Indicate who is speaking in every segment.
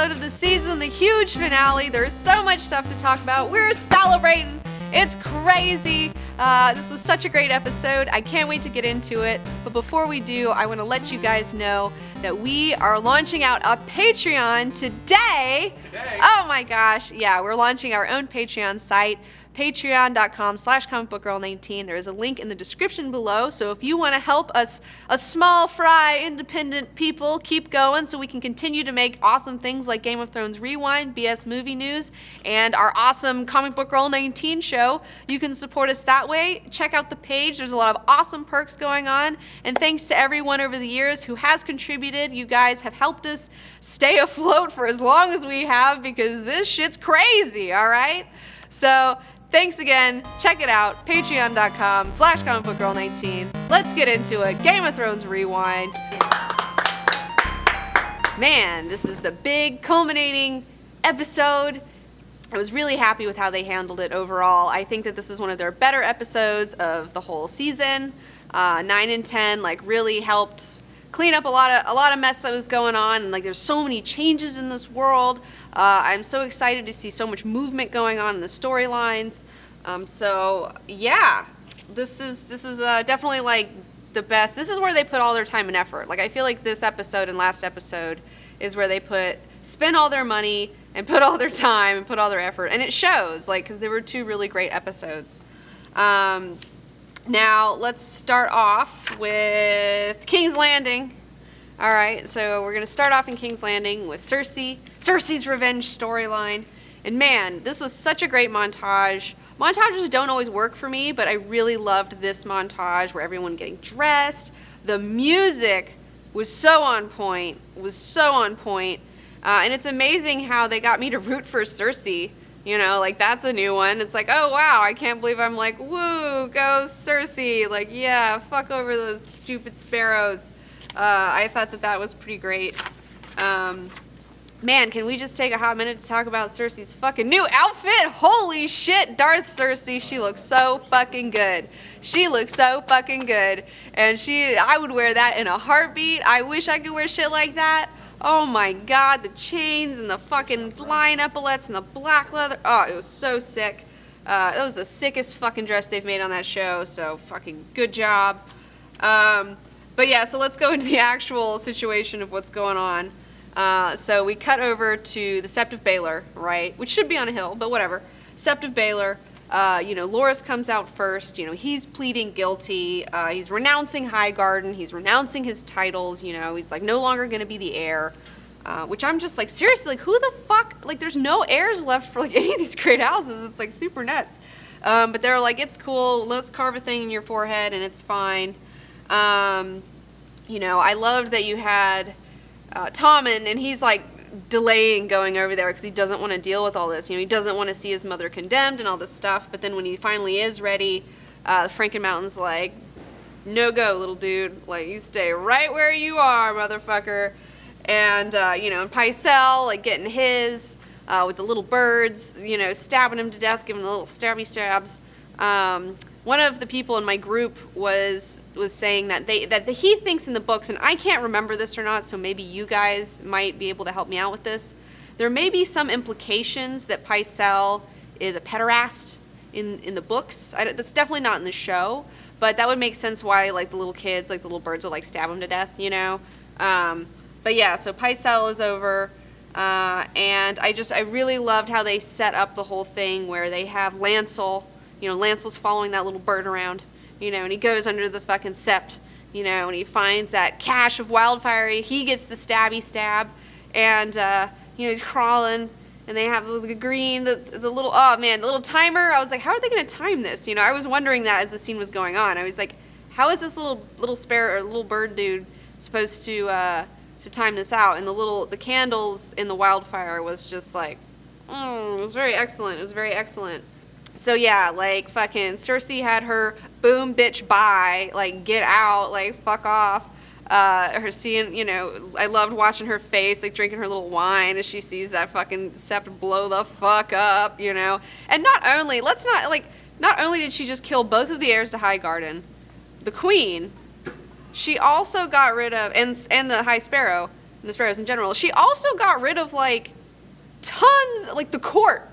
Speaker 1: episode of the season, the huge finale. There's so much stuff to talk about. We're celebrating. It's crazy. This was such a great episode. I can't wait to get into it. But before we do, I want to let you guys know that we are launching out a Patreon today. Oh my gosh. Yeah, we're launching our own Patreon site. Patreon.com/comicbookgirl19. There is a link in the description below. So if you want to help us, a small fry independent people, keep going so we can continue to make awesome things like Game of Thrones Rewind, BS Movie News, and our awesome Comic Book Girl 19 show, you can support us that way. Check out the page. There's a lot of awesome perks going on. And thanks to everyone over the years who has contributed. You guys have helped us stay afloat for as long as we have because this shit's crazy, all right? So thanks again. Check it out. Patreon.com/comicbookgirl19. Let's get into it. Game of Thrones Rewind. Man, this is the big culminating episode. I was really happy with how they handled it overall. I think that this is one of their better episodes of the whole season. 9 and 10 really helped clean up a lot of mess that was going on, and there's so many changes in this world. I'm so excited to see so much movement going on in the storylines. So yeah, this is definitely the best. This is where they put all their time and effort. I feel like this episode and last episode is where they spend all their money and put all their time and put all their effort, and it shows. Because they were two really great episodes. Now, let's start off with King's Landing. All right, so we're going to start off in King's Landing with Cersei's revenge storyline. And man, this was such a great montage. Montages don't always work for me, but I really loved this montage where everyone getting dressed. The music was so on point, and it's amazing how they got me to root for Cersei. That's a new one. It's oh wow, I can't believe I'm woo, go Cersei. Yeah, fuck over those stupid sparrows. I thought that was pretty great. Man, can we just take a hot minute to talk about Cersei's fucking new outfit? Holy shit, Darth Cersei, she looks so fucking good. And I would wear that in a heartbeat. I wish I could wear shit like that. Oh my god, the chains and the fucking lion epaulets and the black leather. Oh, it was so sick. That was the sickest fucking dress they've made on that show, so fucking good job. But yeah, so let's go into the actual situation of what's going on. So we cut over to the Sept of Baelor, right? Which should be on a hill, but whatever. Sept of Baelor. Loras comes out first. He's pleading guilty. He's renouncing Highgarden. He's renouncing his titles. He's no longer going to be the heir. Which I'm just seriously, who the fuck? There's no heirs left for any of these great houses. It's super nuts. But they're it's cool. Let's carve a thing in your forehead and it's fine. I loved that you had Tommen, and he's delaying going over there because he doesn't want to deal with all this. He doesn't want to see his mother condemned and all this stuff. But then when he finally is ready, the Franken Mountain's no go, little dude. You stay right where you are, motherfucker. And, and Pycelle, getting his, with the little birds, stabbing him to death, giving him little stabby stabs. One of the people in my group was saying that he thinks in the books, and I can't remember this or not, so maybe you guys might be able to help me out with this. There may be some implications that Pycelle is a pederast in the books. That's definitely not in the show, but that would make sense why the little kids, the little birds would stab him to death, But yeah, so Pycelle is over, and I really loved how they set up the whole thing where they have Lancel. Lancel's following that little bird around, and he goes under the fucking sept, and he finds that cache of wildfire. He gets the stabby stab, and, he's crawling, and they have the green, the little, oh man, the little timer. I was how are they going to time this? I was wondering that as the scene was going on. I was how is this little sparrow or little bird dude supposed to time this out? And the candles in the wildfire was just it was very excellent. It was very excellent. So yeah, fucking Cersei had her boom bitch bye, get out, fuck off. Her seeing, I loved watching her face, drinking her little wine as she sees that fucking sept blow the fuck up, And not only did she just kill both of the heirs to Highgarden, the queen, she also got rid of, and the High Sparrow, and the sparrows in general, she also got rid of tons, like the court,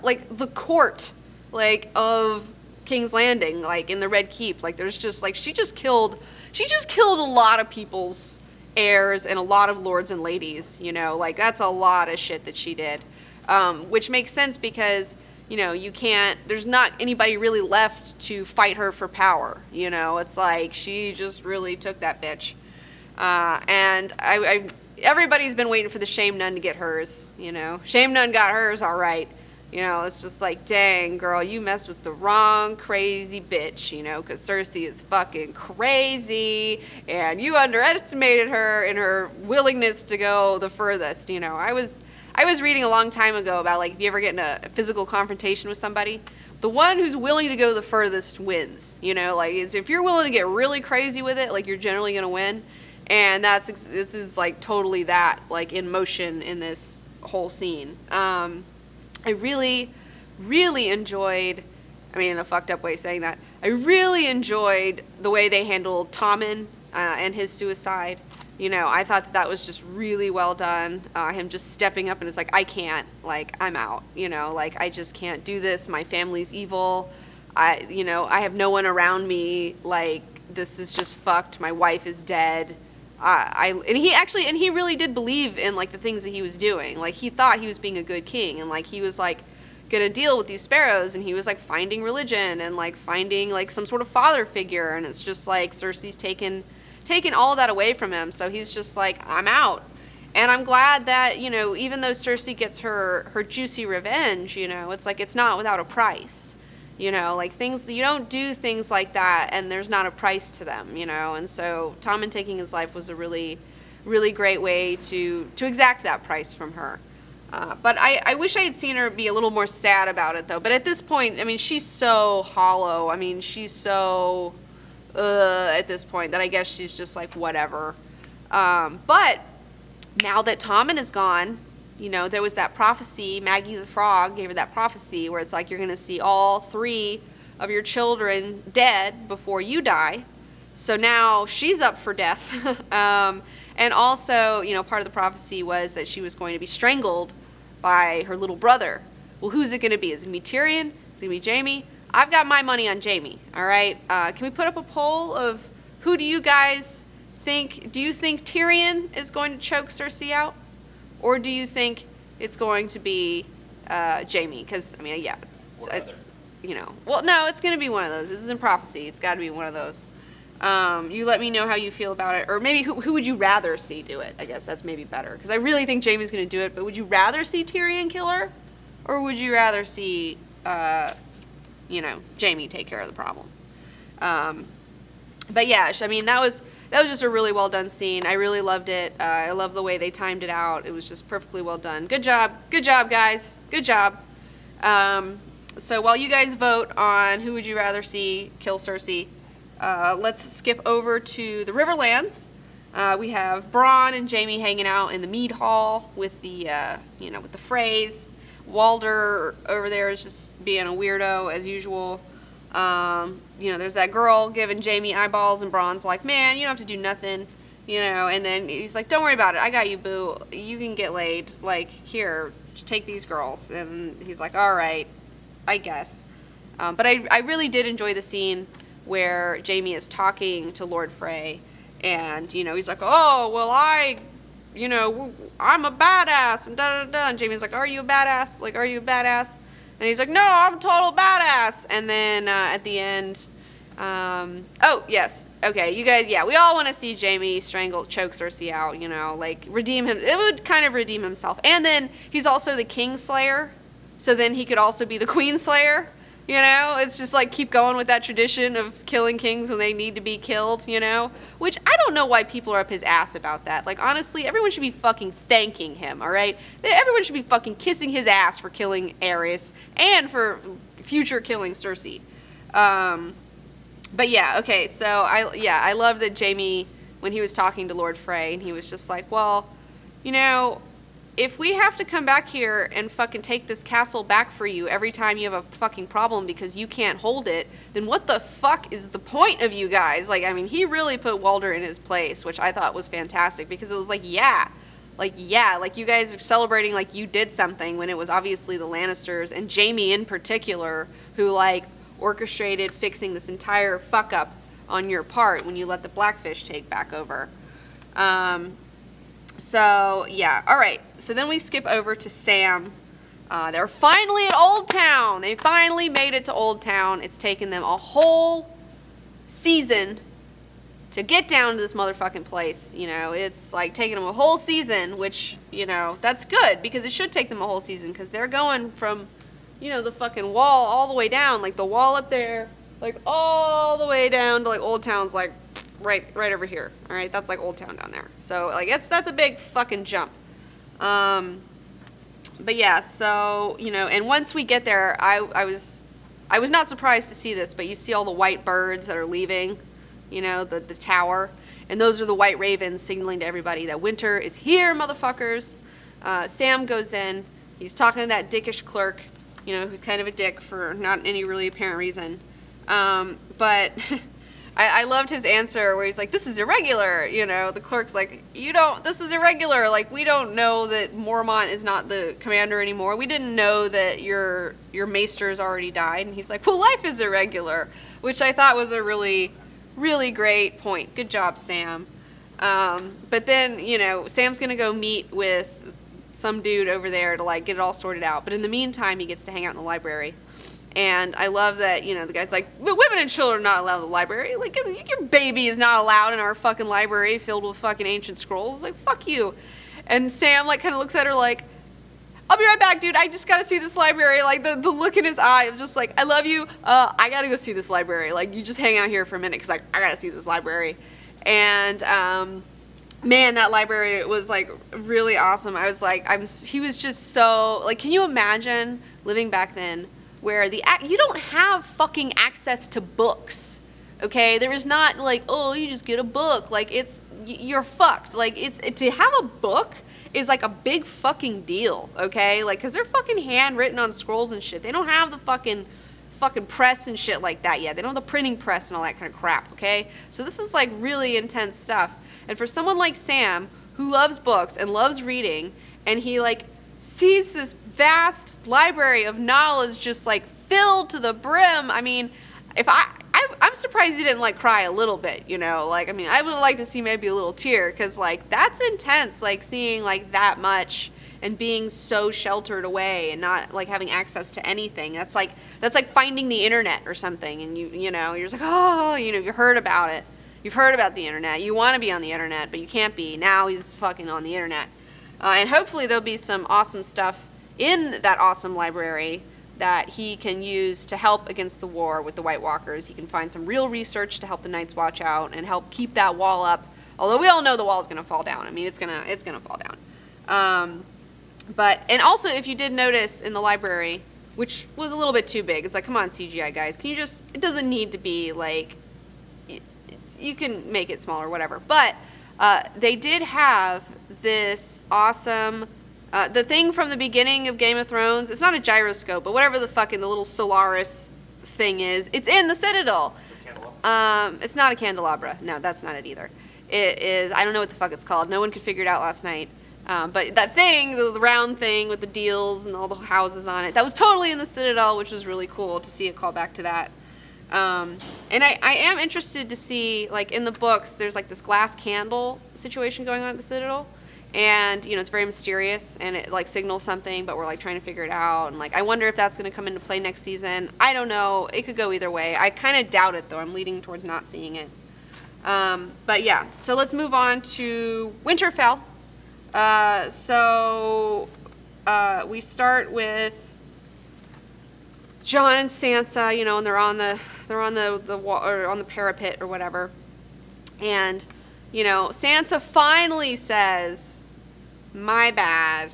Speaker 1: like of King's Landing, like in the Red Keep. Like there's just like she just killed a lot of people's heirs and a lot of lords and ladies, you know, like that's a lot of shit that she did. Which makes sense because, you know, there's not anybody really left to fight her for power, you know, it's like she just really took that bitch. And everybody's been waiting for the Shame Nun to get hers, you know. Shame Nun got hers all right. You know, it's just like, dang, girl, you messed with the wrong crazy bitch, you know, because Cersei is fucking crazy, and you underestimated her in her willingness to go the furthest, you know. I was reading a long time ago about, like, if you ever get in a physical confrontation with somebody, the one who's willing to go the furthest wins, you know. Like, if you're willing to get really crazy with it, like, you're generally going to win. And this is, like, totally that, like, in motion in this whole scene. I really, really enjoyed, I mean, in a fucked up way saying that, I really enjoyed the way they handled Tommen and his suicide. You know, I thought that was just really well done. Him just stepping up and it's like, I can't, like, I'm out, you know, like, I just can't do this. My family's evil. I have no one around me. Like, this is just fucked. My wife is dead. He really did believe in, like, the things that he was doing. Like, he thought he was being a good king, and, like, he was, like, gonna deal with these sparrows, and he was, like, finding religion and, like, finding, like, some sort of father figure, and it's just like Cersei's taken all of that away from him, so he's just like, I'm out. And I'm glad that, you know, even though Cersei gets her juicy revenge, you know, it's like, it's not without a price. You know, like, you don't do things like that and there's not a price to them, you know. And so Tommen taking his life was a really, really great way to exact that price from her. But I wish I had seen her be a little more sad about it, though. But at this point, I mean, she's so hollow. I mean, she's so, at this point, that I guess she's just like, whatever. But now that Tommen is gone, you know, there was that prophecy, Maggie the Frog gave her that prophecy where it's like you're going to see all 3 of your children dead before you die. So now she's up for death. And also, you know, part of the prophecy was that she was going to be strangled by her little brother. Well, who's it going to be? Is it going to be Tyrion? Is it going to be Jaime? I've got my money on Jaime, all right? Can we put up a poll of who do you guys think? Do you think Tyrion is going to choke Cersei out? Or do you think it's going to be Jaime? Because, I mean, yeah, it's you know. Well, no, it's going to be one of those. This isn't prophecy. It's got to be one of those. You let me know how you feel about it. Or maybe who would you rather see do it? I guess that's maybe better. Because I really think Jaime's going to do it. But would you rather see Tyrion kill her? Or would you rather see, you know, Jaime take care of the problem? But yeah, I mean, that was just a really well done scene. I really loved it. I love the way they timed it out. It was just perfectly well done. Good job, guys. Good job. So while you guys vote on who would you rather see kill Cersei, let's skip over to the Riverlands. We have Bronn and Jaime hanging out in the mead hall with the with the Freys. Walder over there is just being a weirdo as usual. There's that girl giving Jaime eyeballs, and Bronn's like, man, you don't have to do nothing, you know, and then he's like, don't worry about it, I got you, boo, you can get laid, like, here, take these girls, and he's like, all right, I guess. But I really did enjoy the scene where Jaime is talking to Lord Frey, and, you know, he's like, oh, well, I'm a badass, and da-da-da, and Jaime's like, are you a badass? Like, are you a badass? And he's like, no, I'm a total badass. And then at the end, oh, yes. Okay, you guys, yeah, we all want to see Jaime choke Cersei out, you know, like, redeem him. It would kind of redeem himself. And then he's also the King Slayer, so then he could also be the Queen Slayer, you know? It's just like keep going with that tradition of killing kings when they need to be killed, you know? Which I don't know why people are up his ass about that. Like, honestly, everyone should be fucking thanking him, all right? Everyone should be fucking kissing his ass for killing Aerys and for future killing Cersei. But yeah, okay, so I love that Jaime, when he was talking to Lord Frey, and he was just like, well, you know, if we have to come back here and fucking take this castle back for you every time you have a fucking problem because you can't hold it, then what the fuck is the point of you guys? Like, I mean, he really put Walder in his place, which I thought was fantastic, because it was like, yeah, like, yeah, like, you guys are celebrating like you did something when it was obviously the Lannisters, and Jaime in particular, who, like, orchestrated fixing this entire fuck-up on your part when you let the Blackfish take back over. So, yeah. All right. So then we skip over to Sam. They're finally at Old Town. They finally made it to Old Town. It's taken them a whole season to get down to this motherfucking place. You know, it's like taking them a whole season, which, you know, that's good because it should take them a whole season because they're going from, you know, the fucking wall all the way down, like the wall up there, like all the way down to like Old Town's like right over here. All right, that's like Old Town down there. So like that's a big fucking jump. But yeah, so, you know, and once we get there, I was not surprised to see this, but you see all the white birds that are leaving, you know, the tower, and those are the white ravens signaling to everybody that winter is here, motherfuckers. Sam goes in, he's talking to that dickish clerk, you know, who's kind of a dick for not any really apparent reason. But I loved his answer where he's like, this is irregular, you know, the clerk's like, this is irregular, like, we don't know that Mormont is not the commander anymore, we didn't know that your maester's already died, and he's like, well, life is irregular, which I thought was a really, really great point. Good job, Sam. But then, you know, Sam's gonna go meet with some dude over there to, like, get it all sorted out, but in the meantime, he gets to hang out in the library. And I love that, you know, the guy's like, women and children are not allowed in the library. Like, your baby is not allowed in our fucking library filled with fucking ancient scrolls. Like, fuck you. And Sam, like, kind of looks at her like, I'll be right back, dude. I just gotta see this library. Like, the look in his eye of just like, I love you. I gotta go see this library. Like, you just hang out here for a minute because, like, I gotta see this library. And, man, that library was, like, really awesome. I was like, he was just so, like, can you imagine living back then where you don't have fucking access to books, okay? There is not like, oh, you just get a book. Like, you're fucked. Like, to have a book is like a big fucking deal, okay? Like, because they're fucking handwritten on scrolls and shit. They don't have the fucking press and shit like that yet. They don't have the printing press and all that kind of crap, okay? So this is like really intense stuff. And for someone like Sam, who loves books and loves reading, and he like sees this vast library of knowledge just like filled to the brim. I mean, I'm surprised he didn't like cry a little bit, you know, like, I mean, I would like to see maybe a little tear, because like that's intense, like seeing like that much and being so sheltered away and not like having access to anything. That's like finding the internet or something, and you know, you're just like, oh, you know, you heard about it. You've heard about the internet. You want to be on the internet, but you can't be. Now he's fucking on the internet. And hopefully there'll be some awesome stuff in that awesome library that he can use to help against the war with the White Walkers. He can find some real research to help the Night's Watch out and help keep that wall up. Although we all know the wall is going to fall down. I mean, it's gonna fall down. But also, if you did notice in the library, which was a little bit too big, it's like, come on, CGI guys, can you just? It doesn't need to be like. You can make it smaller, whatever. But they did have this awesome, the thing from the beginning of Game of Thrones. It's not a gyroscope, but whatever the fucking the little Solaris thing is, it's in the Citadel. It's not a candelabra. No, that's not it either. It is, I don't know what the fuck it's called. No one could figure it out last night. But that thing, the round thing with the deals and all the houses on it, that was totally in the Citadel, which was really cool to see a call back to that. And I am interested to see, like, in the books, there's like this glass candle situation going on at the Citadel, and, you know, it's very mysterious, and it like signals something, but we're like trying to figure it out, and like, I wonder if that's going to come into play next season. I don't know. It could go either way. I kind of doubt it, though. I'm leaning towards not seeing it. But yeah, so let's move on to Winterfell. We start with Jon and Sansa, you know, and they're on the wall, or on the parapet or whatever. And, you know, Sansa finally says, "My bad.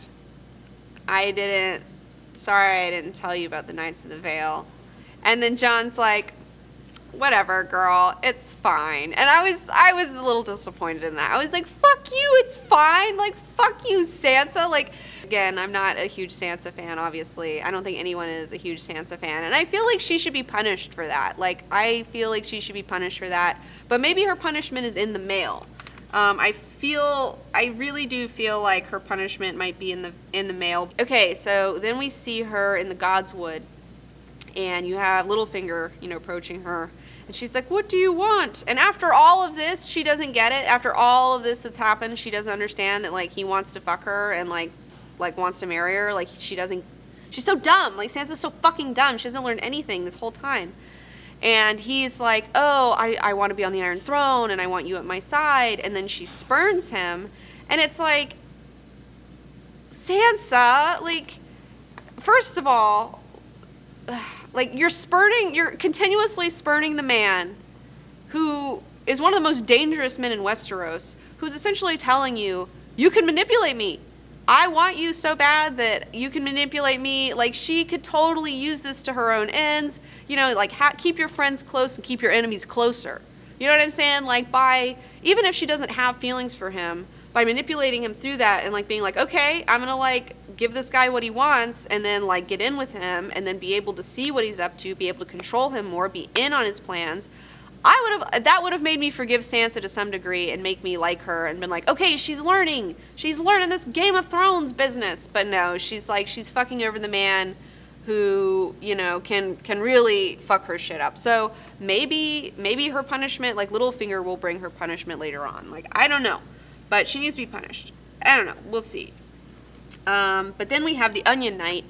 Speaker 1: Sorry I didn't tell you about the Knights of the Vale." And then Jon's like, "Whatever, girl, it's fine." And I was a little disappointed in that. I was like, fuck you, it's fine. Like, fuck you, Sansa. Like, again, I'm not a huge Sansa fan, obviously. I don't think anyone is a huge Sansa fan. And I feel like she should be punished for that. Like, I feel like she should be punished for that. But maybe her punishment is in the mail. I really do feel like her punishment might be in the mail. Okay, so then we see her in the Godswood, and you have Littlefinger, approaching her, and she's like, "What do you want?" And after all of this, she doesn't get it. After all of this that's happened, she doesn't understand that, like, he wants to fuck her and like wants to marry her. Like, she's so dumb. Like, Sansa's so fucking dumb. She hasn't learned anything this whole time. And he's like, "Oh, I want to be on the Iron Throne, and I want you at my side." And then she spurns him. And it's like, Sansa, like, first of all, like, you're continuously spurning the man who is one of the most dangerous men in Westeros, who's essentially telling you, "You can manipulate me. I want you so bad that you can manipulate me." Like, she could totally use this to her own ends. Like, keep your friends close and keep your enemies closer. You know what I'm saying? Like, even if she doesn't have feelings for him, by manipulating him through that and, like, being like, "Okay, I'm gonna, like, give this guy what he wants," and then, like, get in with him and then be able to see what he's up to, be able to control him more, be in on his plans. That would have made me forgive Sansa to some degree and make me like her and been like, "Okay, she's learning this Game of Thrones business." But no, she's fucking over the man who, can really fuck her shit up. So maybe her punishment, like, Littlefinger will bring her punishment later on. Like, I don't know, but she needs to be punished. I don't know. We'll see. But then we have the Onion Knight,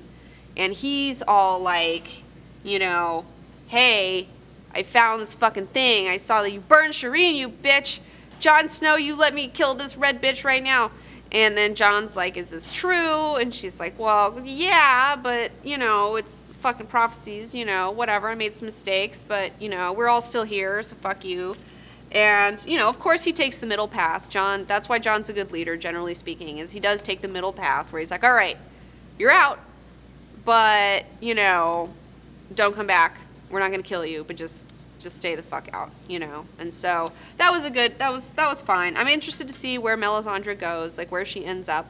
Speaker 1: and he's all like, "Hey, I found this fucking thing. I saw that you burned Shireen, you bitch. Jon Snow, you let me kill this red bitch right now." And then Jon's like, "Is this true?" And she's like, "Well, yeah, but, it's fucking prophecies, whatever. I made some mistakes, but, we're all still here, so fuck you." And, of course he takes the middle path. That's why Jon's a good leader, generally speaking, is he does take the middle path where he's like, "All right, you're out, but, don't come back. We're not going to kill you, but just stay the fuck out," And so that was fine. I'm interested to see where Melisandre goes, like, where she ends up.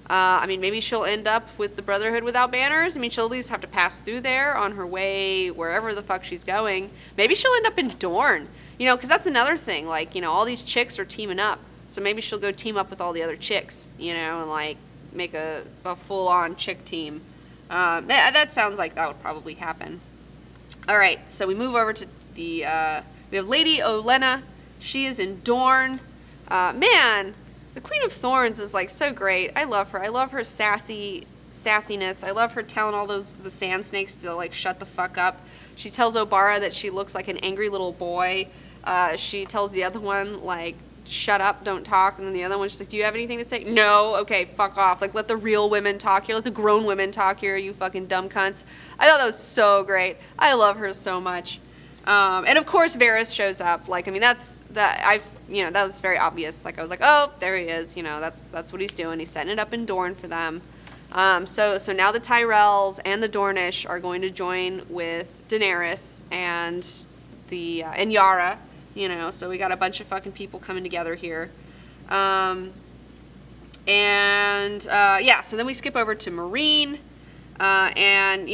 Speaker 1: Maybe she'll end up with the Brotherhood Without Banners. She'll at least have to pass through there on her way wherever the fuck she's going. Maybe she'll end up in Dorne, because that's another thing. Like, all these chicks are teaming up. So maybe she'll go team up with all the other chicks, and, like, make a full-on chick team. That sounds like that would probably happen. All right, so we move over to we have Lady Olenna. She is in Dorne. Man, the Queen of Thorns is, like, so great. I love her. I love her sassiness. I love her telling all the sand snakes to, like, shut the fuck up. She tells Obara that she looks like an angry little boy. She tells the other one, like, "Shut up, don't talk." And then the other one's just like, "Do you have anything to say?" "No." "Okay, fuck off. Like, let the real women talk here. Let the grown women talk here, you fucking dumb cunts." I thought that was so great. I love her so much. And of course Varys shows up. Like, that was very obvious. Like, I was like, "Oh, there he is." That's what he's doing. He's setting it up in Dorne for them. So now the Tyrells and the Dornish are going to join with Daenerys and and Yara. So we got a bunch of fucking people coming together here. So then we skip over to Meereen. And,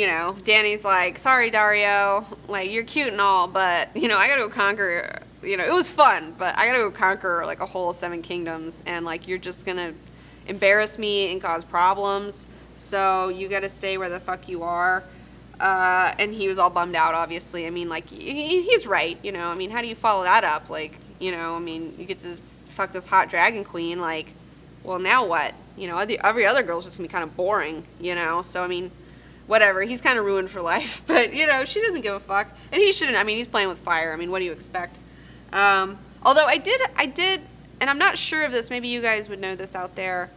Speaker 1: Dany's like, "Sorry, Dario, like, you're cute and all, but, I gotta go conquer, it was fun, but I gotta go conquer, like, a whole 7 kingdoms, and, like, you're just gonna embarrass me and cause problems, so you gotta stay where the fuck you are." And he was all bummed out, obviously. He's right, how do you follow that up? Like, you get to fuck this hot dragon queen, like, well, now what? Every other girl's just gonna be kind of boring, So, whatever. He's kind of ruined for life. But, she doesn't give a fuck. And he shouldn't. He's playing with fire. What do you expect? Although I did, and I'm not sure of this. Maybe you guys would know this out there.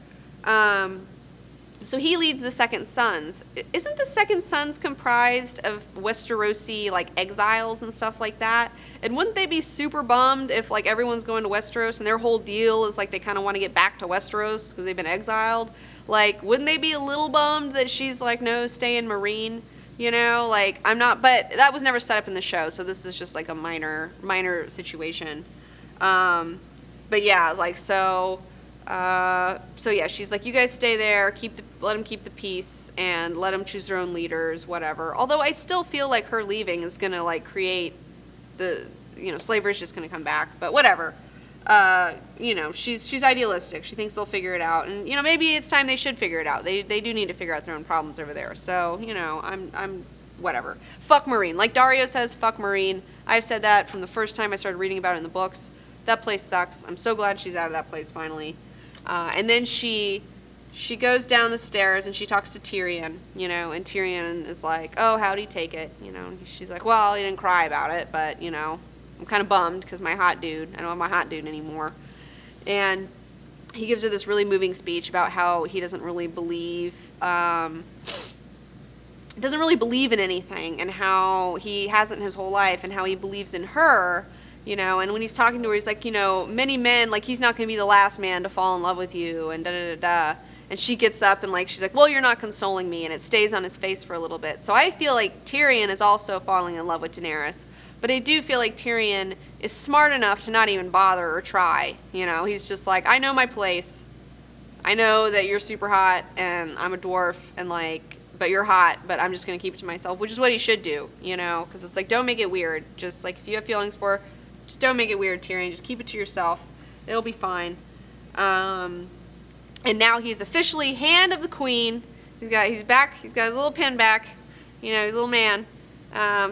Speaker 1: So he leads the Second Sons. Isn't the Second Sons comprised of Westerosi, like, exiles and stuff like that? And wouldn't they be super bummed if, like, everyone's going to Westeros and their whole deal is, like, they kind of want to get back to Westeros because they've been exiled? Like, wouldn't they be a little bummed that she's like, "No, stay in Meereen"? Like, I'm not, but that was never set up in the show, so this is just, like, a minor situation. But yeah, like, so yeah, she's like, "You guys stay there, let them keep the peace, and let them choose their own leaders, whatever." Although I still feel like her leaving is gonna, like, create slavery's just gonna come back, but whatever. she's idealistic. She thinks they'll figure it out, and maybe it's time they should figure it out. They do need to figure out their own problems over there. So I'm whatever. Fuck Meereen. Like Dario says, fuck Meereen. I've said that from the first time I started reading about it in the books. That place sucks. I'm so glad she's out of that place finally. And then she goes down the stairs and she talks to Tyrion, and Tyrion is like, oh, how'd he take it? She's like, well, he didn't cry about it, but, I'm kind of bummed because I don't have my hot dude anymore. And he gives her this really moving speech about how he doesn't really believe in anything, and how he hasn't his whole life, and how he believes in her, and when he's talking to her, he's like, many men, like, he's not going to be the last man to fall in love with you, and da-da-da-da. And she gets up and, like, she's like, well, you're not consoling me, and it stays on his face for a little bit. So I feel like Tyrion is also falling in love with Daenerys. But I do feel like Tyrion is smart enough to not even bother or try. He's just like, I know my place. I know that you're super hot and I'm a dwarf and but you're hot, but I'm just going to keep it to myself, which is what he should do, because it's like, don't make it weird. Just like, if you have feelings for her, just don't make it weird, Tyrion. Just keep it to yourself. It'll be fine. And now he's officially Hand of the Queen. He's back. He's got his little pin back. He's a little man.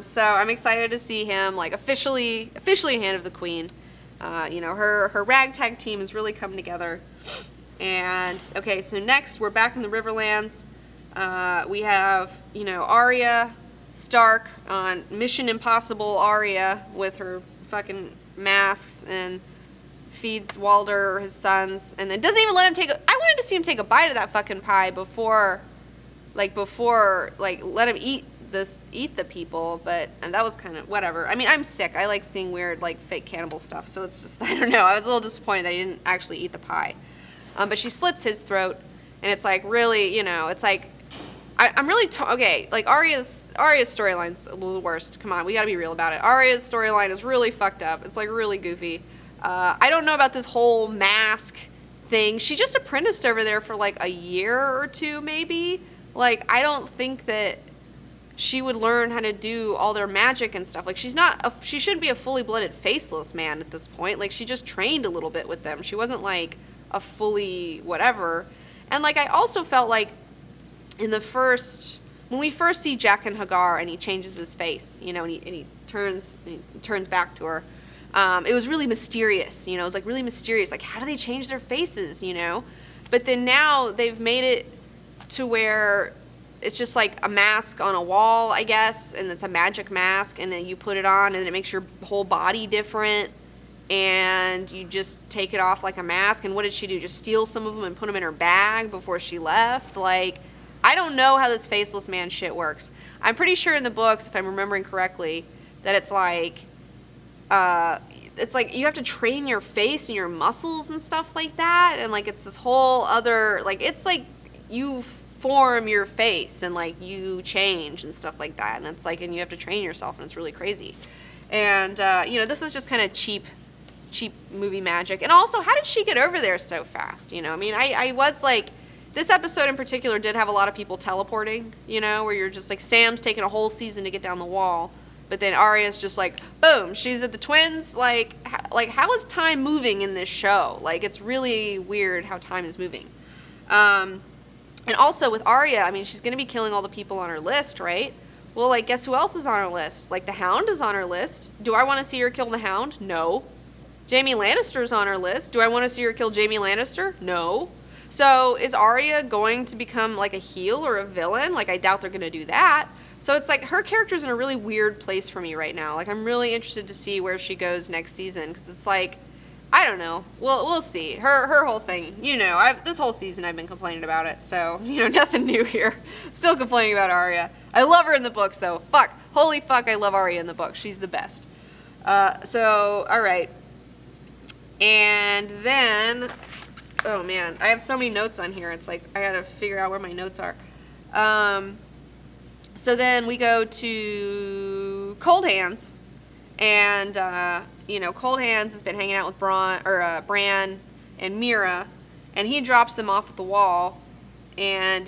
Speaker 1: So I'm excited to see him officially Hand of the Queen. Her ragtag team has really come together. And okay, so next we're back in the Riverlands. We have Arya Stark on Mission Impossible. Arya with her fucking masks and feeds Walder his sons, and then doesn't even let him I wanted to see him take a bite of that fucking pie before let him eat the people, and that was kind of whatever. I mean, I'm sick. I like seeing weird, fake cannibal stuff, so it's just, I don't know. I was a little disappointed that he didn't actually eat the pie. But she slits his throat, and it's really, it's like, I'm really, okay, Arya's storyline's the worst. Come on, we gotta be real about it. Arya's storyline is really fucked up. It's, really goofy. I don't know about this whole mask thing. She just apprenticed over there for, a year or two, maybe. I don't think that she would learn how to do all their magic and stuff. She shouldn't be a fully blooded faceless man at this point. She just trained a little bit with them. She wasn't a fully whatever. And I also felt in the when we first see Jack and Hagar and he changes his face, and he turns back to her. It was really mysterious, it was really mysterious. How do they change their faces, But then now they've made it to where it's just a mask on a wall, I guess, and it's a magic mask, and then you put it on, and it makes your whole body different, and you just take it off like a mask. And what did she do? Just steal some of them and put them in her bag before she left? I don't know how this faceless man shit works. I'm pretty sure in the books, if I'm remembering correctly, that it's you have to train your face and your muscles and stuff like that, and it's this whole other, you form your face and you change and stuff like that, and it's and you have to train yourself, and it's really crazy. And this is just kind of cheap movie magic. And also, how did she get over there so fast? I was this episode in particular did have a lot of people teleporting, where you're just Sam's taking a whole season to get down the wall, but then Arya's just boom, she's at the twins. How is time moving in this show? It's really weird how time is moving. And also with Arya, she's going to be killing all the people on her list, right? Well, guess who else is on her list? The Hound is on her list. Do I want to see her kill the Hound? No. Jaime Lannister's on her list. Do I want to see her kill Jaime Lannister? No. So is Arya going to become a heel or a villain? I doubt they're going to do that. So it's her character's in a really weird place for me right now. I'm really interested to see where she goes next season, because it's I don't know. We'll see. Her whole thing, this whole season I've been complaining about it, so, nothing new here. Still complaining about Arya. I love her in the books, though. Fuck. Holy fuck, I love Arya in the books. She's the best. So, alright. And then, oh man, I have so many notes on here. It's I gotta figure out where my notes are. So then we go to Cold Hands. And, Cold Hands has been hanging out with Bran and Mira, and he drops them off at the wall, and,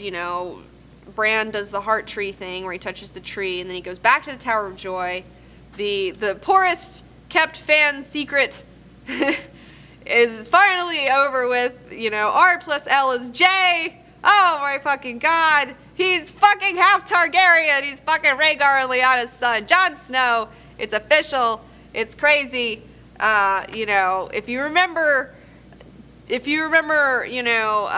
Speaker 1: Bran does the heart tree thing where he touches the tree, and then he goes back to the Tower of Joy. The poorest kept fan secret is finally over with. You know, R plus L is J. Oh my fucking god. He's fucking half Targaryen. He's fucking Rhaegar and Lyanna's son. Jon Snow. It's official. It's crazy. You know, if you remember, you know,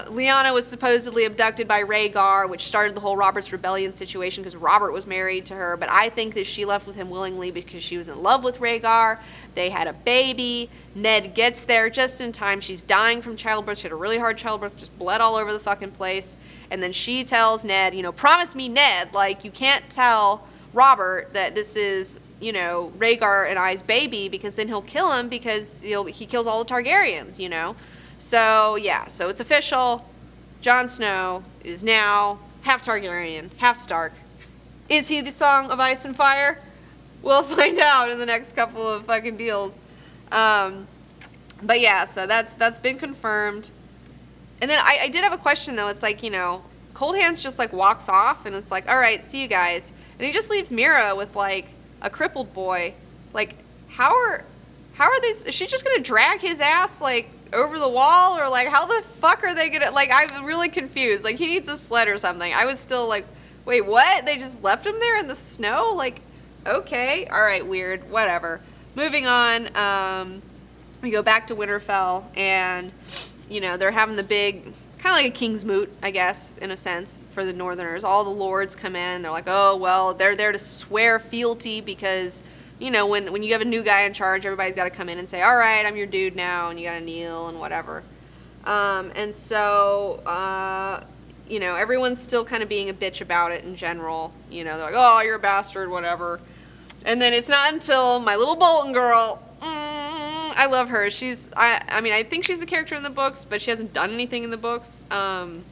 Speaker 1: Lyanna was supposedly abducted by Rhaegar, which started the whole Robert's Rebellion situation because Robert was married to her. But I think that she left with him willingly because she was in love with Rhaegar. They had a baby. Ned gets there just in time. She's dying from childbirth. She had a really hard childbirth, just bled all over the fucking place. And then she tells Ned, you know, promise me, Ned, like, you can't tell Robert that this is, you know, Rhaegar and I's baby, because then he'll kill him because he kills all the Targaryens, you know. So, yeah, so it's official. Jon Snow is now half Targaryen, half Stark. Is he the Song of Ice and Fire? We'll find out in the next couple of fucking deals. But yeah, so that's been confirmed. And then I did have a question, though. It's like, you know, Cold Hands just, like, walks off, and it's like, all right, see you guys. And he just leaves Mira with, like, a crippled boy. Like, how are these? Is she just gonna drag his ass, like, over the wall? Or, like, how the fuck are they gonna, like, I'm really confused. Like, he needs a sled or something. I was still like, wait, what? They just left him there in the snow? Like, okay. All right, weird. Whatever. Moving on, we go back to Winterfell, and, you know, they're having the big, kind of like a king's moot, I guess, in a sense, for the Northerners. All the lords come in. They're like, oh, well, they're there to swear fealty because, you know, when you have a new guy in charge, everybody's got to come in and say, all right, I'm your dude now, and you got to kneel and whatever. And so, you know, everyone's still kind of being a bitch about it in general. You know, they're like, oh, you're a bastard, whatever. And then it's not until my little Bolton girl, I love her. I mean, I think she's a character in the books, but she hasn't done anything in the books. I'm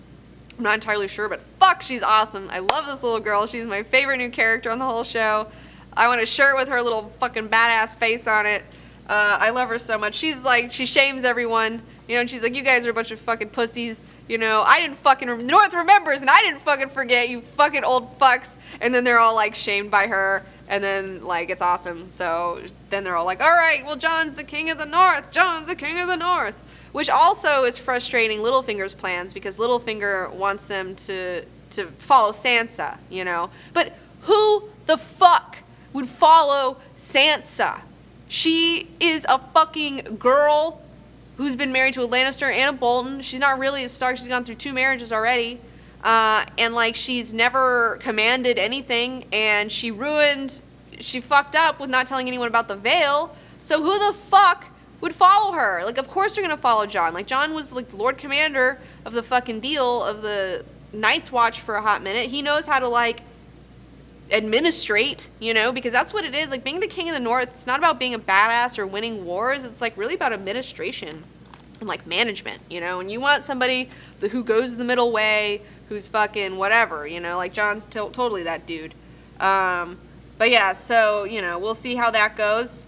Speaker 1: not entirely sure, but fuck, she's awesome. I love this little girl. She's my favorite new character on the whole show. I want a shirt with her little fucking badass face on it. I love her so much. She's like, she shames everyone, you know, and she's like, you guys are a bunch of fucking pussies. You know, I didn't fucking, North remembers, and I didn't fucking forget, you fucking old fucks. And then they're all, like, shamed by her, and then, like, it's awesome. So then they're all like, all right, well, Jon's the king of the North. Jon's the king of the North. Which also is frustrating Littlefinger's plans, because Littlefinger wants them to follow Sansa, you know. But who the fuck would follow Sansa? She is a fucking girl who's been married to a Lannister and a Bolton. She's not really a Stark. She's gone through 2 marriages already. And, like, she's never commanded anything. And she fucked up with not telling anyone about the Veil. So who the fuck would follow her? Like, of course they're going to follow Jon. Like, Jon was, like, the Lord Commander of the fucking deal of the Night's Watch for a hot minute. He knows how to, like, administrate, you know, because that's what it is. Like, being the king of the North, it's not about being a badass or winning wars. It's, like, really about administration and, like, management, you know. And you want somebody who goes the middle way, who's fucking whatever, you know. Like, Jon's totally that dude. But yeah, so, you know, we'll see how that goes.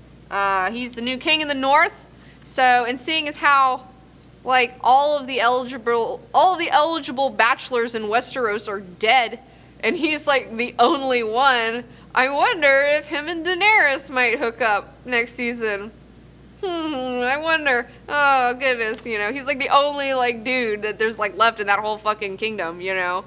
Speaker 1: He's the new king of the North. So, and seeing as how, like, all of the eligible bachelors in Westeros are dead, and he's, like, the only one, I wonder if him and Daenerys might hook up next season. I wonder. Oh, goodness, you know. He's, like, the only, like, dude that there's, like, left in that whole fucking kingdom, you know.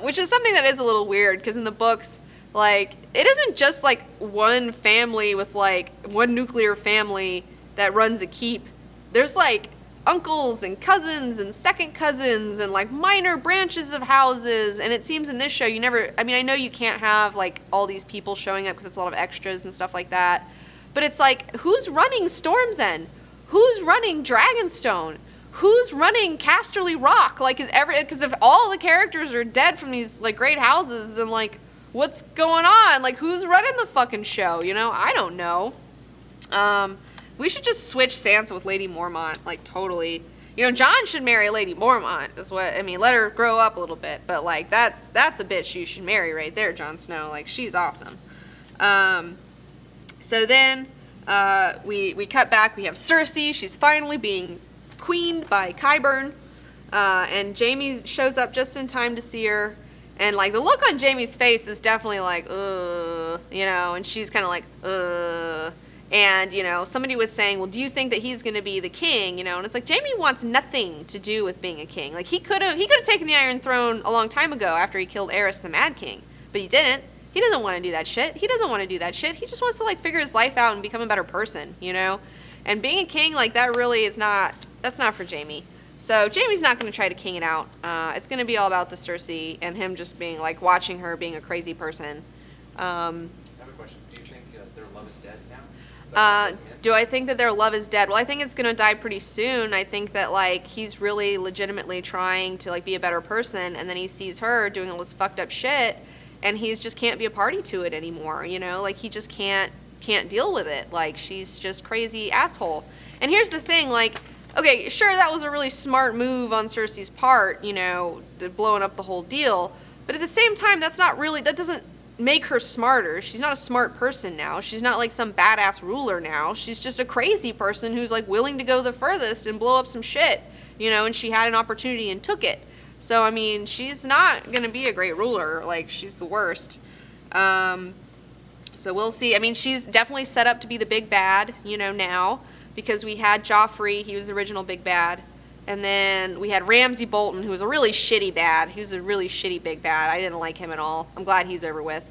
Speaker 1: Which is something that is a little weird, because in the books, like, it isn't just, like, one family with, like, one nuclear family that runs a keep. There's, like, uncles and cousins and second cousins and, like, minor branches of houses. And it seems in this show you never, I mean, I know you can't have, like, all these people showing up because it's a lot of extras and stuff like that. But it's like, who's running Storm's End? Who's running Dragonstone? Who's running Casterly Rock? Like, because if all the characters are dead from these, like, great houses, then, like, what's going on? Like, who's running the fucking show, you know? I don't know. We should just switch Sansa with Lady Mormont, like, totally. You know, Jon should marry Lady Mormont, is what, I mean, let her grow up a little bit. But, like, that's a bitch you should marry right there, Jon Snow. Like, she's awesome. So then, we cut back. We have Cersei. She's finally being queened by Qyburn. And Jaime shows up just in time to see her. And, like, the look on Jaime's face is definitely like, ugh, you know, and she's kind of like, ugh. And, you know, somebody was saying, well, do you think that he's going to be the king? You know, and it's like, Jaime wants nothing to do with being a king. Like, he could have taken the Iron Throne a long time ago after he killed Aerys the Mad King. But he didn't. He doesn't want to do that shit. He doesn't want to do that shit. He just wants to, like, figure his life out and become a better person, you know? And being a king, like, that really is not, that's not for Jaime. So Jaime's not going to try to king it out. It's going to be all about the Cersei and him just being, like, watching her being a crazy person.
Speaker 2: I have a question. Do you think their love is dead now?
Speaker 1: Do I think that their love is dead? Well, I think it's going to die pretty soon. I think that, like, he's really legitimately trying to, like, be a better person, and then he sees her doing all this fucked up shit, and he just can't be a party to it anymore, you know? Like, he just can't deal with it. Like, she's just crazy asshole. And here's the thing, like, okay, sure, that was a really smart move on Cersei's part, you know, blowing up the whole deal, but at the same time, that doesn't make her smarter. She's not a smart person now. She's not like some badass ruler now. She's just a crazy person who's like willing to go the furthest and blow up some shit, you know, and she had an opportunity and took it. So, I mean, she's not going to be a great ruler. Like, she's the worst. So we'll see. I mean, she's definitely set up to be the big bad, you know, now, because we had Joffrey. He was the original big bad. And then we had Ramsay Bolton, who was a really shitty bad. He was a really shitty big bad. I didn't like him at all. I'm glad he's over with.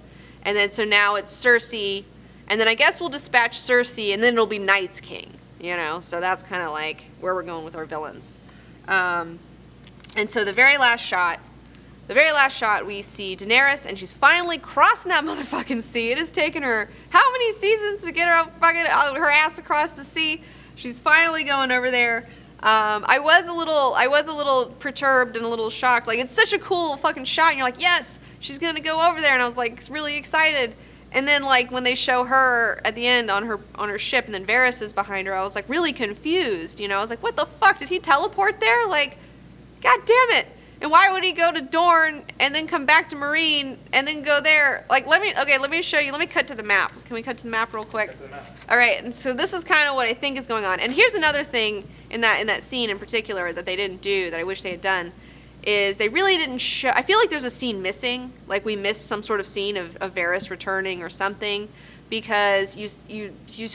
Speaker 1: And then so now it's Cersei. And then I guess we'll dispatch Cersei, and then it'll be Night's King. You know, so that's kind of like where we're going with our villains. And so the very last shot, we see Daenerys, and she's finally crossing that motherfucking sea. It has taken her how many seasons to get her ass across the sea? She's finally going over there. I was a little perturbed and a little shocked. Like, it's such a cool fucking shot, and you're like, yes, she's gonna go over there, and I was like really excited. And then, like, when they show her at the end on her ship, and then Varys is behind her, I was like really confused. You know, I was like, what the fuck? Did he teleport there? Like, god damn it! And why would he go to Dorne and then come back to Meereen and then go there? Like, let me show you. Let me cut to the map. Can we cut to the map real quick?
Speaker 2: Cut to the map.
Speaker 1: All right. And so this is kind of what I think is going on. And here's another thing in that scene in particular that they didn't do that I wish they had done is they really didn't show. I feel like there's a scene missing. Like, we missed some sort of scene of Varys returning or something, because you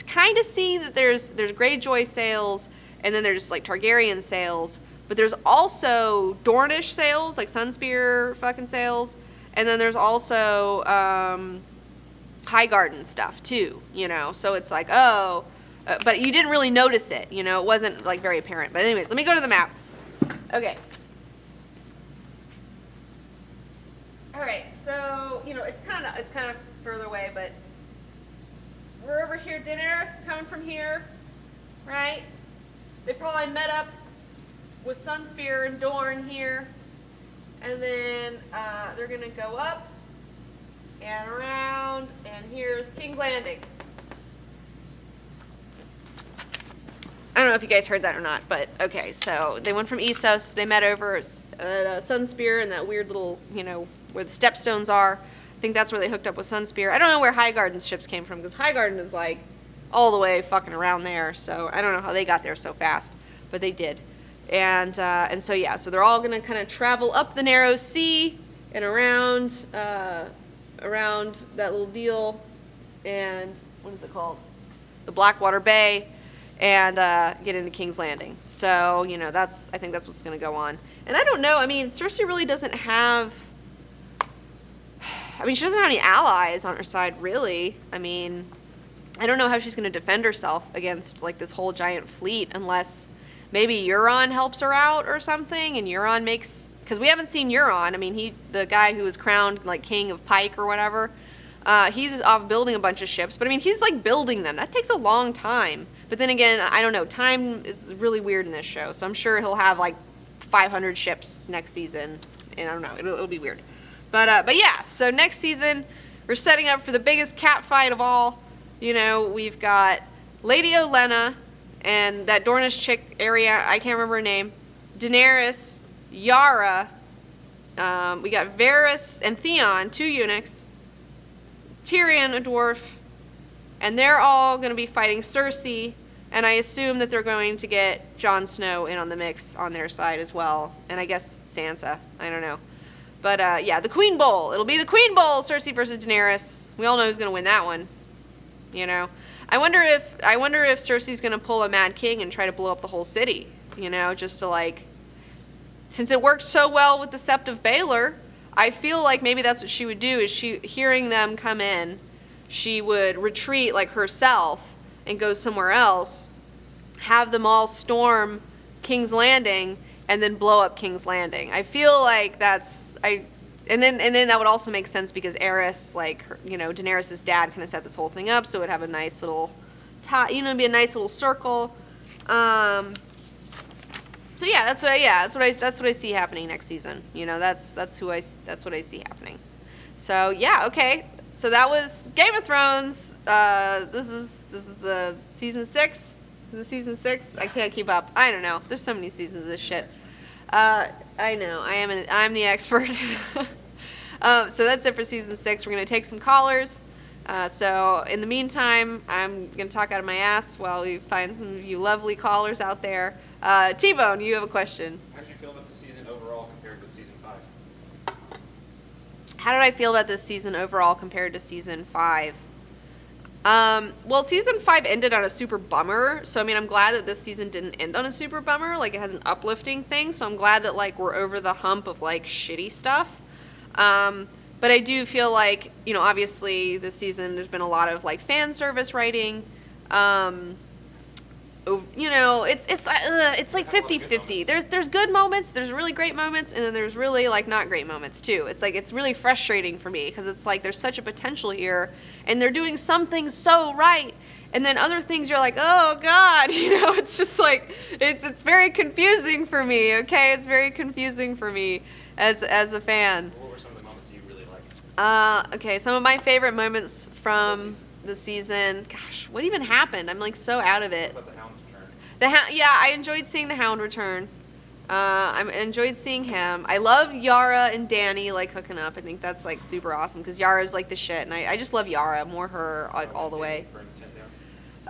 Speaker 1: kind of see that there's Greyjoy sails, and then there's like Targaryen sails. But there's also Dornish sails, like Sunspear fucking sails. And then there's also Highgarden stuff, too, you know. So it's like, oh. But you didn't really notice it, you know. It wasn't, like, very apparent. But anyways, let me go to the map. Okay. All right, so, you know, it's kind of further away, but we're over here. Daenerys coming from here, right? They probably met up with Sunspear and Dorne here, and then they're gonna go up and around, and here's King's Landing. I don't know if you guys heard that or not, but okay, so they went from Essos, they met over at Sunspear and that weird little, you know, where the stepstones are. I think that's where they hooked up with Sunspear. I don't know where Highgarden's ships came from, because Highgarden is like all the way fucking around there, so I don't know how they got there so fast, but they did. And so, yeah, so they're all going to kind of travel up the narrow sea and around that little deal, and what is it called? The Blackwater Bay, and get into King's Landing. So, you know, I think that's what's going to go on. And I don't know, I mean, Cersei really doesn't have, she doesn't have any allies on her side, really. I mean, I don't know how she's going to defend herself against, like, this whole giant fleet, unless maybe Euron helps her out or something, and Euron makes, because we haven't seen Euron. I mean, the guy who was crowned like king of Pike or whatever, he's off building a bunch of ships, but I mean, he's like building them. That takes a long time. But then again, I don't know, time is really weird in this show, so I'm sure he'll have like 500 ships next season, and I don't know, it'll be weird. But yeah, so next season, we're setting up for the biggest cat fight of all. You know, we've got Lady Olenna, and that Dornish chick, Arya, I can't remember her name, Daenerys, Yara, we got Varys and Theon, 2 eunuchs, Tyrion, a dwarf, and they're all going to be fighting Cersei, and I assume that they're going to get Jon Snow in on the mix on their side as well, and I guess Sansa, I don't know. But yeah, the Queen Bowl. It'll be the Queen Bowl, Cersei versus Daenerys. We all know who's going to win that one. you know? I wonder if Cersei's gonna pull a Mad King and try to blow up the whole city, you know, just to like, since it worked so well with the Sept of Baelor, I feel like maybe that's what she would do, is she, hearing them come in, she would retreat like herself and go somewhere else, have them all storm King's Landing, and then blow up King's Landing. I feel like that's, and then that would also make sense because Aerys, like, you know, Daenerys' dad kind of set this whole thing up, so it would have a nice little, be a nice little circle. So yeah, that's what I see happening next season. You know, that's what I see happening. So yeah, okay. So that was Game of Thrones. This is the season 6. Is it season 6? I can't keep up. I don't know. There's so many seasons of this shit. I know. I'm the expert. So that's it for season 6. We're gonna take some callers. So in the meantime, I'm gonna talk out of my ass while we find some of you lovely callers out there. T-Bone, you have a question.
Speaker 2: How did you feel about the season overall compared with season 5?
Speaker 1: How did I feel about this season overall compared to season 5? Well, season 5 ended on a super bummer, so I mean, I'm glad that this season didn't end on a super bummer. Like, it has an uplifting thing, so I'm glad that, like, we're over the hump of, like, shitty stuff. But I do feel like, you know, obviously this season there's been a lot of, like, fan service writing. You know, it's like 50-50. There's good moments, there's really great moments, and then there's really, like, not great moments too. It's like, it's really frustrating for me because it's like there's such a potential here, and they're doing some things so right, and then other things you're like, oh god, you know, it's just like, it's very confusing for me. Okay, it's very confusing for me as a fan.
Speaker 2: What were some of the moments you really liked?
Speaker 1: Okay, some of my favorite moments from the season. Gosh, what even happened? I'm like so out of it.
Speaker 2: What about the Hound's return?
Speaker 1: Yeah, I enjoyed seeing the Hound return. I enjoyed seeing him. I loved Yara and Dany like hooking up. I think that's like super awesome because Yara's like the shit, and I just love Yara, more her like all the way.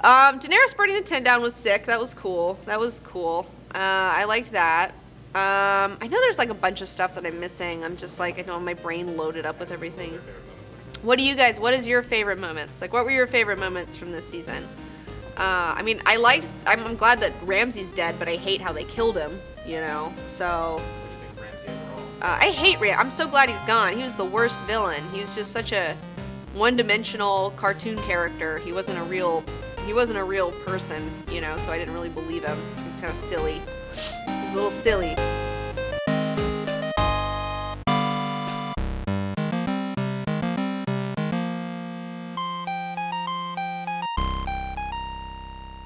Speaker 1: Daenerys burning the tent down was sick. That was cool. I liked that. I know there's like a bunch of stuff that I'm missing. I'm just like, I don't have my brain loaded up with everything. What is your favorite moments? Like, what were your favorite moments from this season? I mean, I'm glad that Ramsay's dead, but I hate how they killed him, you know, so.
Speaker 2: What do you think Ramsay overall?
Speaker 1: I hate Ram. I'm so glad he's gone. He was the worst villain. He was just such a one-dimensional cartoon character. He wasn't a real person, you know, so I didn't really believe him. He was kind of silly. He was a little silly.